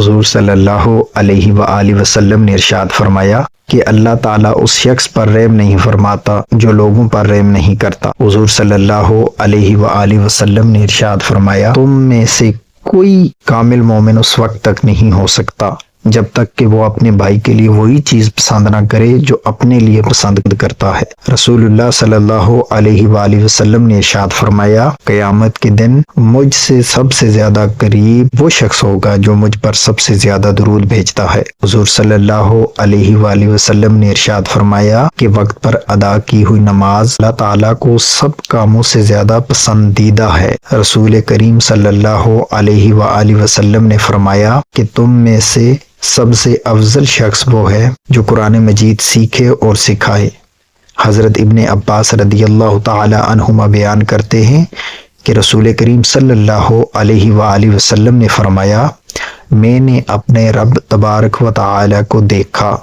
حضور صلی اللہ علیہ وآلہ وسلم نے ارشاد فرمایا کہ اللہ تعالیٰ اس شخص پر رحم نہیں فرماتا جو لوگوں پر رحم نہیں کرتا۔ حضور صلی اللہ علیہ وآلہ وسلم نے ارشاد فرمایا تم میں سے کوئی کامل مومن اس وقت تک نہیں ہو سکتا جب تک کہ وہ اپنے بھائی کے لیے وہی چیز پسند نہ کرے جو اپنے لیے پسند کرتا ہے۔ رسول اللہ صلی اللہ علیہ وآلہ وسلم نے ارشاد فرمایا قیامت کے دن مجھ سے سب سے زیادہ قریب وہ شخص ہوگا جو مجھ پر سب سے زیادہ درود بھیجتا ہے۔ حضور صلی اللہ علیہ وآلہ وسلم نے ارشاد فرمایا کہ وقت پر ادا کی ہوئی نماز اللہ تعالیٰ کو سب کاموں سے زیادہ پسندیدہ ہے۔ رسول کریم صلی اللہ علیہ وآلہ وسلم نے فرمایا کہ تم میں سے سب سے افضل شخص وہ ہے جو قرآن مجید سیکھے اور سکھائے۔ حضرت ابن عباس رضی اللہ تعالی عنہما بیان کرتے ہیں کہ رسول کریم صلی اللہ علیہ وآلہ وسلم نے فرمایا میں نے اپنے رب تبارک و تعالی کو دیکھا